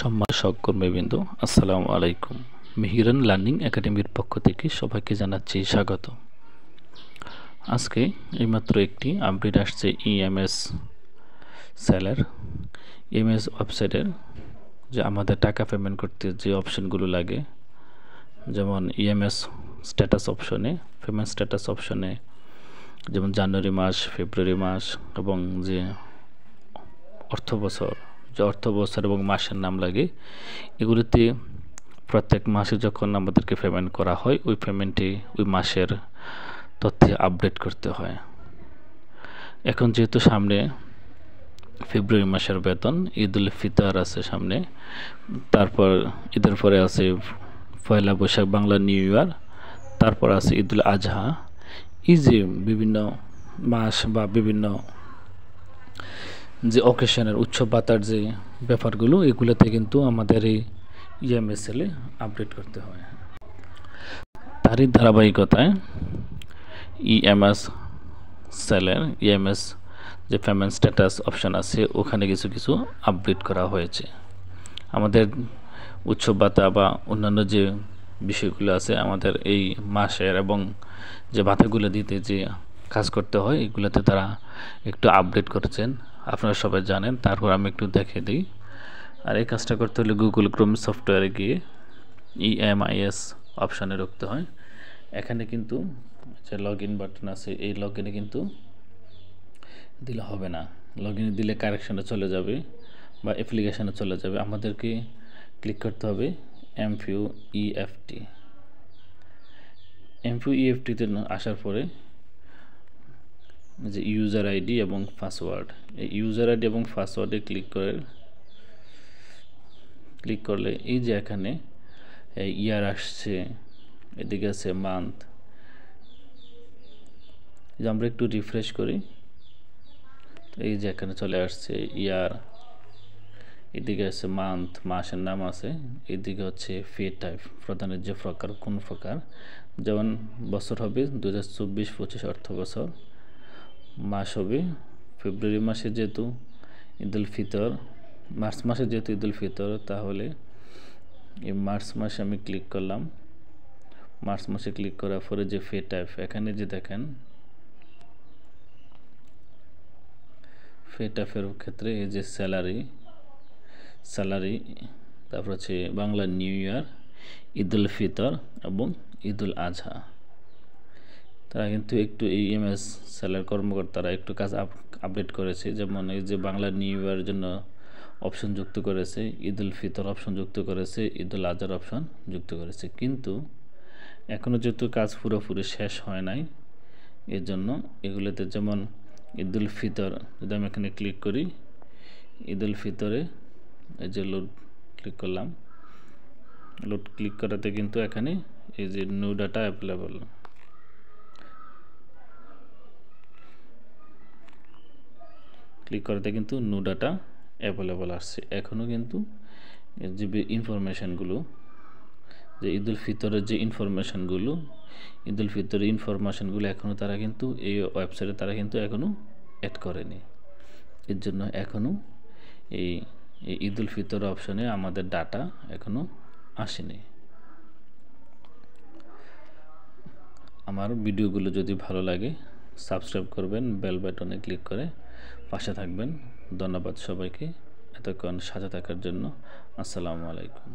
সম্মানিত সহকর্মীবৃন্দ, আসসালামু আলাইকুম। মিহিরান লার্নিং একাডেমির পক্ষ থেকে সবাইকে জানাচ্ছি স্বাগত। আজকে এইমাত্র একটি আপডেট আসছে ইএমএস সেলার ইএমএস ওয়েবসাইটের, যে আমাদের টাকা পেমেন্ট করতে যে অপশনগুলো লাগে, যেমন ইএমএস স্ট্যাটাস অপশনে, পেমেন্ট স্ট্যাটাস অপশনে, যেমন জানুয়ারি মাস, ফেব্রুয়ারি মাস এবং যে অর্থ বছর এবং মাসের নাম লাগে, এগুলিতে প্রত্যেক মাসে যখন আমাদেরকে পেমেন্ট করা হয়, ওই পেমেন্টে ওই মাসের তথ্যে আপডেট করতে হয়। এখন যেহেতু সামনে ফেব্রুয়ারি মাসের বেতন, ঈদ উল ফিতর আছে সামনে, তারপর ঈদের পরে আছে পয়লা বৈশাখ বাংলা নিউ ইয়ার, তারপর আছে ঈদ উল আজহা। এই যে বিভিন্ন মাস বা বিভিন্ন যে অকেশনের উৎসব ভাতার যে ব্যাপারগুলো, এগুলোতে কিন্তু আমাদের এই ইএমএসএলে আপডেট করতে হয়। তারই ধারাবাহিকতায় ইএমএস সেলের ইএমএস যে পেমেন্ট স্ট্যাটাস অপশান আছে, ওখানে কিছু কিছু আপডেট করা হয়েছে। আমাদের উৎসব ভাতা বা অন্যান্য যে বিষয়গুলো আছে, আমাদের এই মাসের এবং যে ভাতাগুলো দিতে যে কাজ করতে হয়, এগুলোতে তারা একটু আপডেট করেছেন, আপনারা সবাই জানেন। তারপর আমি একটু দেখে দিই। আর এই কাজটা করতে হলে গুগল ক্রোম সফটওয়্যারে গিয়ে ইএমআইএস অপশানে রাখতে হয়। এখানে কিন্তু যে লগ ইন বাটন আছে, এই লগ ইনে কিন্তু দিলে হবে না। লগ ইনে দিলে কারেকশনে চলে যাবে বা অ্যাপ্লিকেশানে চলে যাবে। আমাদেরকে ক্লিক করতে হবে এমপিউইএফটি। এমপিউইএফটিতে আসার পরে যে ইউজার আইডি এবং পাসওয়ার্ড, এই ইউজার আইডি এবং পাসওয়ার্ডে ক্লিক করলে এই যে এখানে ইয়ার আসছে, এদিকে আছে মান্থ। যে আমরা একটু রিফ্রেশ করি, তো এই যে এখানে চলে আসছে ইয়ার, এদিকে আছে মান্থ, মাসের নাম আছে, এদিকে হচ্ছে পে টাইপ, প্রদানের যে প্রকার, কোন প্রকার। যেমন বছর হবে 2024-25 অর্থ বছর, মাস হবে ফেব্রুয়ারি মাসে যেহেতু ঈদ উল ফিতর, মার্চ মাসে যেহেতু ঈদ উল ফিতর, তাহলে এই মার্চ মাসে আমি ক্লিক করলাম। মার্চ মাসে ক্লিক করার পরে যে পে টাইপ, এখানে যে দেখেন পে টাইপের ক্ষেত্রে এই যে স্যালারি, তারপর হচ্ছে বাংলা নিউ ইয়ার, ঈদ উল ফিতর এবং ঈদ উল আজহা। তারা কিন্তু একটু এই ইএমএস সেলার কর্মকর্তারা একটু কাজ আপডেট করেছে। যেমন এই যে বাংলা নিউ ইয়ারের জন্য অপশন যুক্ত করেছে, ঈদ উল ফিতর অপশন যুক্ত করেছে, ঈদ উল আজহার অপশন যুক্ত করেছে। কিন্তু এখনও যেহেতু কাজ পুরোপুরি শেষ হয় নাই, এর জন্য এগুলোতে যেমন ঈদ উল ফিতর, যদি আমি এখানে ক্লিক করি, ঈদ উল ফিতরে এই যে লোড ক্লিক করলাম, লোড ক্লিক করাতে কিন্তু এখানে এই যে নিউ ডাটা অ্যাভেলেবল, ক্লিক করাতে কিন্তু নিউ ডাটা অ্যাভেলেবল আসছে। এখনও কিন্তু যে ইনফরমেশানগুলো, যে ঈদ উল ফিতরের যে ইনফরমেশানগুলো, ঈদ উল ফিতরের ইনফরমেশানগুলো এখনও তারা কিন্তু এই ওয়েবসাইটে তারা কিন্তু এখনও অ্যাড করেনি। এর জন্য এখনও এই ঈদ উল ফিতর অপশনে আমাদের ডাটা এখনও আসেনি। আমার ভিডিওগুলো যদি ভালো লাগে, সাবস্ক্রাইব করবেন, বেল বাটনে ক্লিক করে পাশে থাকবেন। ধন্যবাদ সবাইকে এতক্ষণ সাথে থাকার জন্য। আসসালামু আলাইকুম।